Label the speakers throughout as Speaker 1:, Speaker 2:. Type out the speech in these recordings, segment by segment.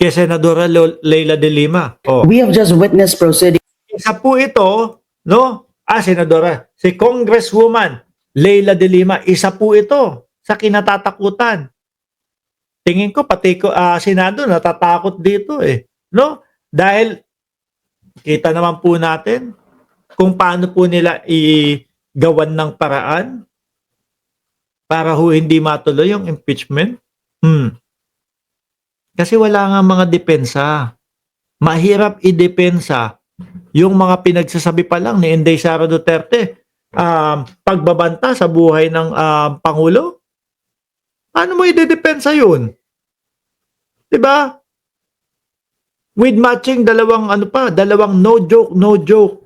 Speaker 1: kay Senadora Leila de Lima. Oh.
Speaker 2: We have just witnessed proceedings.
Speaker 1: Isa po ito, no? Senadora, si Congresswoman Leila de Lima, isa po ito sa kinatatakutan. Tingin ko pati Senado natatakot dito no? Dahil kita naman po natin kung paano po nila igawan ng paraan para hindi matuloy yung impeachment. Kasi wala nga mga depensa. Mahirap idepensa yung mga pinagsasabi pa lang ni Inday Sara Duterte, pagbabanta sa buhay ng Pangulo. Paano mo idedepensa yun? Diba? With matching dalawang no joke.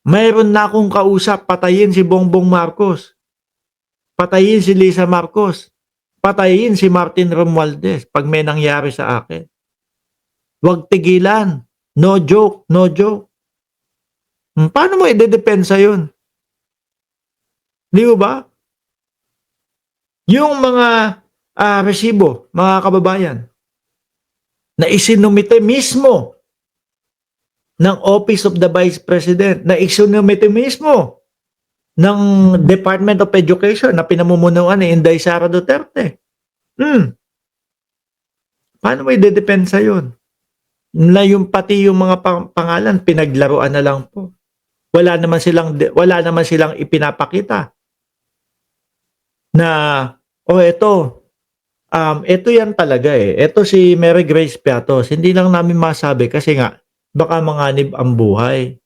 Speaker 1: Mayroon na akong kausap, patayin si Bongbong Marcos. Patayin si Lisa Marcos. Patayin si Martin Romualdez pag may nangyari sa akin. Huwag tigilan. No joke. Paano mo idedepensa yun? Di ba? Yung mga resibo, mga kababayan, na isinumite mismo ng Office of the Vice President, na isinumite mismo ng Department of Education na pinamumunuan ni Inday Sara Duterte. Paano mo idedepensa yun? Na yung pati yung mga pangalan pinaglaruan na lang po. Wala naman silang ipinapakita na ito yan talaga Ito si Mary Grace Piatos. Hindi lang namin masabi kasi nga baka manganib ang buhay.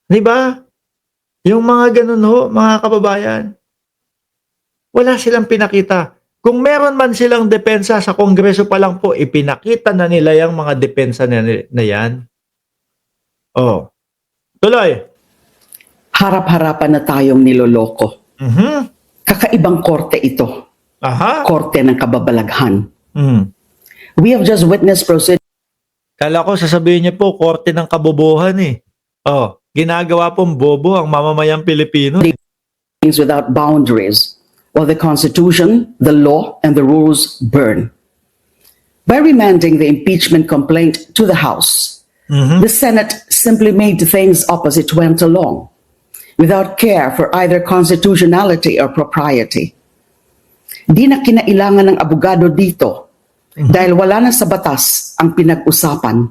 Speaker 1: Di ba? Yung mga ganun mga kababayan. Wala silang pinakita. Kung meron man silang depensa sa Kongreso pa lang po, ipinakita na nila yung mga depensa na yan. Tuloy.
Speaker 2: Harap-harapan na tayong niloloko. Kakaibang korte ito. Korte ng kababalaghan. We have just witnessed proceedings.
Speaker 1: Kala ko sasabihin niyo po, korte ng kabobohan ginagawa pong bobo ang mamamayang Pilipino.
Speaker 2: Without boundaries, while the Constitution, the law, and the rules burn. By remanding the impeachment complaint to the House, the Senate simply made things up as it went along, without care for either constitutionality or propriety. Di na kinailangan ng abogado dito dahil wala na sa batas ang pinag-usapan.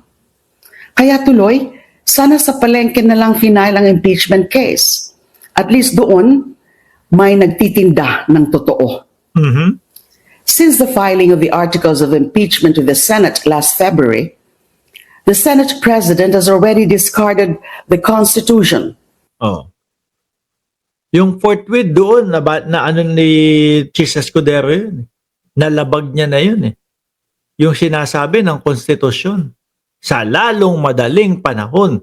Speaker 2: Kaya tuloy, sana sa palengke na lang final ang impeachment case. At least doon, may nagtitinda ng totoo. Since the filing of the articles of impeachment to the Senate last February, the Senate President has already discarded the Constitution.
Speaker 1: Yung forthwith doon na ni Chis Escudero yun. Nalabag niya na yun Yung sinasabi ng konstitusyon sa lalong madaling panahon.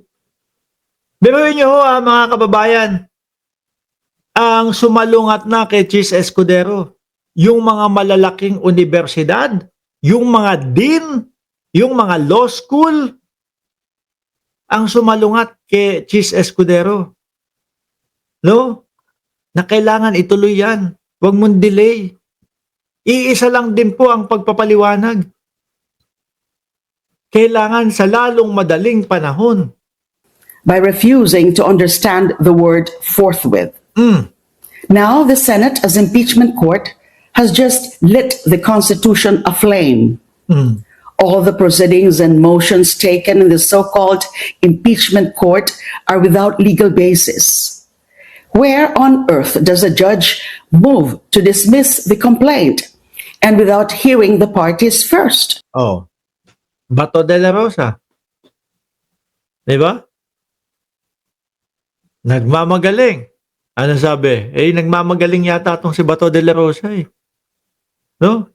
Speaker 1: Biruin niyo mga kababayan, ang sumalungat na kay Chis Escudero, yung mga malalaking universidad, yung mga dean, yung mga law school, ang sumalungat kay Chis Escudero. No? Na kailangan ituloy yan. Huwag mong delay. Iisa lang din po ang pagpapaliwanag. Kailangan sa lalong madaling panahon.
Speaker 2: By refusing to understand the word forthwith. Now the Senate, as impeachment court, has just lit the Constitution aflame. All the proceedings and motions taken in the so-called impeachment court are without legal basis. Where on earth does a judge move to dismiss the complaint and without hearing the parties first?
Speaker 1: Bato de la Rosa. Diba? Nagmamagaling. Ano sabi? Nagmamagaling yata itong si Bato de la Rosa No?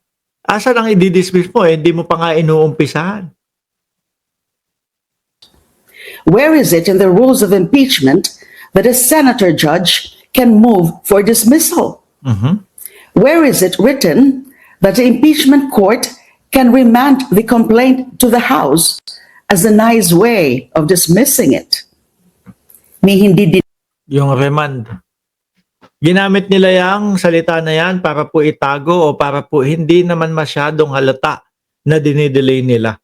Speaker 1: Asa lang i-dismiss mo hindi mo pa nga inuumpisahan.
Speaker 2: Where is it in the rules of impeachment that a senator judge can move for dismissal? Where is it written that the impeachment court can remand the complaint to the House as a nice way of dismissing it? May hindi din
Speaker 1: yung remand. Ginamit nila yang salita na yan para po itago o para po hindi naman masyadong halata na dinidelay nila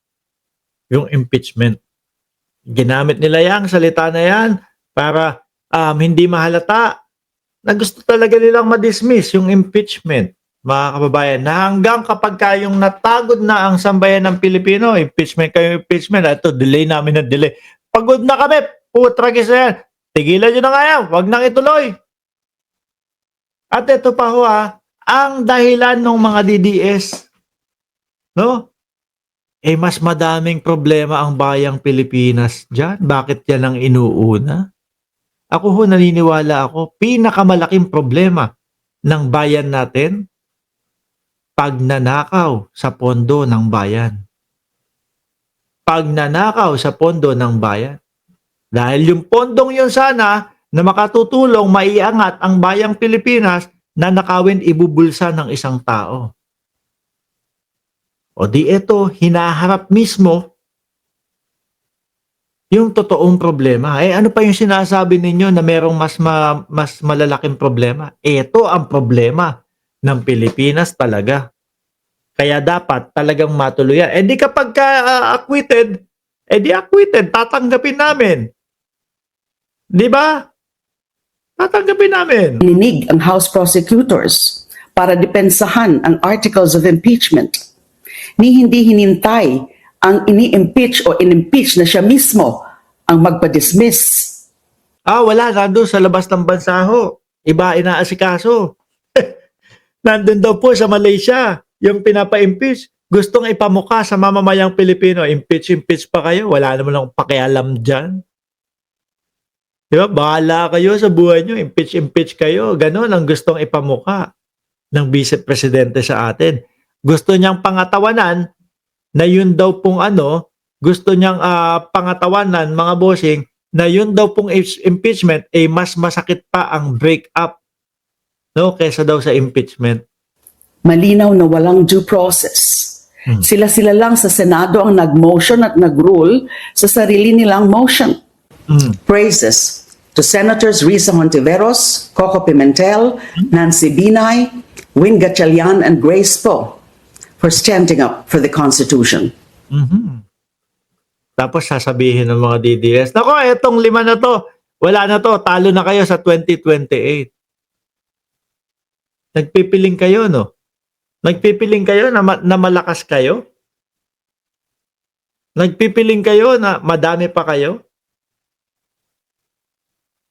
Speaker 1: yung impeachment. Ginamit nila yang salita na yan para hindi mahalata na gusto talaga nilang ma-dismiss yung impeachment, mga kababayan, na hanggang kapag kayong natagod na ang sambayan ng Pilipino, impeachment kayo, impeachment, ito, delay namin na delay. Pagod na kami, putragis na yan. Tigilan nyo na nga yan, wag nang ituloy. At ito pa ho ang dahilan ng mga DDS, no? Mas madaming problema ang bayang Pilipinas dyan. Bakit yan ang inuuna? Ako ho, naniniwala ako, pinakamalaking problema ng bayan natin, pagnanakaw sa pondo ng bayan. Pagnanakaw sa pondo ng bayan. Dahil yung pondong yun sana na makatutulong maiangat ang bayang Pilipinas na nakawin ibubulsa ng isang tao. O di ito, hinaharap mismo yung totoong problema. Ano pa yung sinasabi ninyo na merong mas malalaking problema? Ito ang problema ng Pilipinas talaga. Kaya dapat talagang matuluyan. Di kapag acquitted, di acquitted, tatanggapin namin. Di ba? Tatanggapin namin.
Speaker 2: Ninig ang House prosecutors para depensahan ang articles of impeachment. Ni hindi hinintay ang ini-impeach o in-impeach na siya mismo ang magpa-dismiss.
Speaker 1: Wala. Nandun sa labas ng bansa ho. Iba inaasikaso. Nandun daw po sa Malaysia yung pinapa-impeach. Gustong ipamuka sa mamamayang Pilipino. Impeach pa kayo. Wala naman akong pakialam dyan. Diba? Bahala kayo sa buhay nyo. Impeach kayo. Ganon ang gustong ipamuka ng Vice Presidente sa atin. Gusto niyang pangatawanan na yun daw pong gusto niyang pangatawanan, mga bossing, na yun daw pong impeachment mas masakit pa ang break-up, no, kaysa daw sa impeachment.
Speaker 2: Malinaw na walang due process. Sila-sila lang sa Senado ang nag-motion at nag-rule sa sarili nilang motion. Praises to Senators Risa Hontiveros, Coco Pimentel, Nancy Binay, Win Gatchalian, and Grace Poe for standing up for the Constitution.
Speaker 1: Tapos sasabihin ng mga DDS, nako, etong 5 na to, wala na to, talo na kayo sa 2028. Nagpipiling kayo, no? Nagpipiling kayo na malakas kayo? Nagpipiling kayo na madami pa kayo?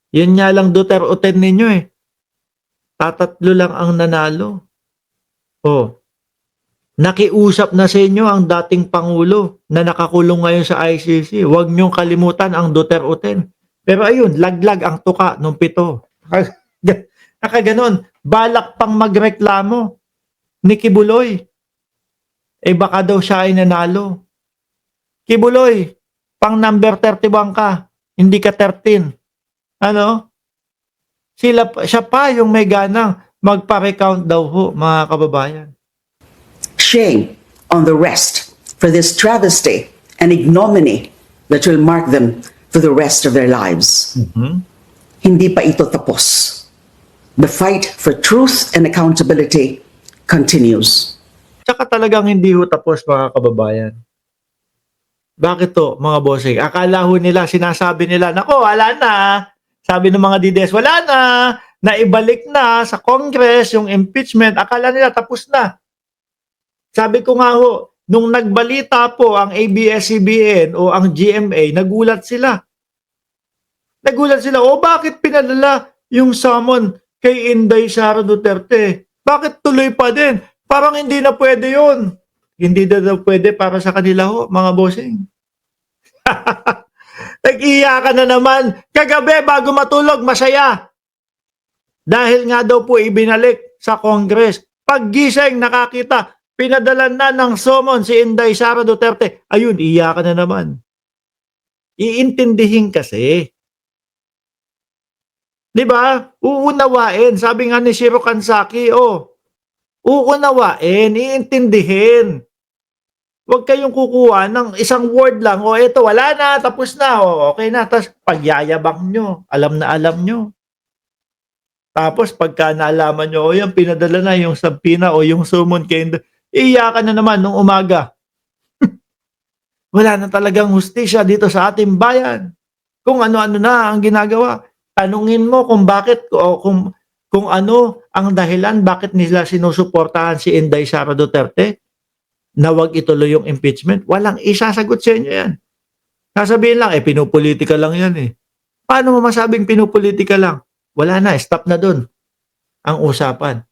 Speaker 1: Yun nga lang Duterte ninyo eh. Tatatlo lang ang nanalo. Nakiusap na sa inyo ang dating Pangulo na nakakulong ngayon sa ICC. Huwag niyong kalimutan ang Duterte. Pero ayun, laglag ang tuka nung 7. Nakaganon, balak pang magreklamo ni Kibuloy. Baka daw siya ay nanalo. Kibuloy, pang number 31 ka, hindi ka 13. Siya pa yung may ganang magpa-recount daw ho, mga kababayan.
Speaker 2: Shame on the rest for this travesty and ignominy that will mark them for the rest of their lives. Hindi pa ito tapos. The fight for truth and accountability continues.
Speaker 1: Tsaka talagang hindi ho tapos, mga kababayan. Bakit to, mga bossing? Akala ho nila, sinasabi nila, nako, wala na. Sabi ng mga DDS, wala na. Naibalik na sa Congress yung impeachment. Akala nila tapos na. Sabi ko nga ho, nung nagbalita po ang ABS-CBN o ang GMA, nagulat sila. Bakit pinadala yung summon kay Inday Sara Duterte? Bakit tuloy pa din? Parang hindi na pwede yun. Hindi na pwede para sa kanila ho, mga bossing. Nag-iyakan na naman. Kagabi bago matulog, masaya. Dahil nga daw po ibinalik sa Congress. Paggising, nakakita, pinadalan na ng summon si Inday Sara Duterte. Ayun, iyakan na naman. Iintindihin kasi. Diba? Uunawain. Sabi nga ni Shiro Kansaki, uunawain, iintindihin. Huwag kayong kukuha ng isang word lang, ito, wala na, tapos na, okay na, tapos pagyayabang nyo, alam na alam nyo. Tapos pagka naalaman nyo, o yan, pinadala na yung subpoena o yung summon kay Inday, iiyakan na naman nung umaga. Wala na talagang hustisya dito sa ating bayan. Kung ano-ano na ang ginagawa. Tanungin mo kung bakit o kung ano ang dahilan bakit nila sinusuportahan si Inday Sara Duterte na wag ituloy yung impeachment. Walang isasagot sa inyo yan. Sasabihin lang, pinupolitika lang yan eh. Paano mo masabing pinupolitika lang? Wala na, stop na dun ang usapan.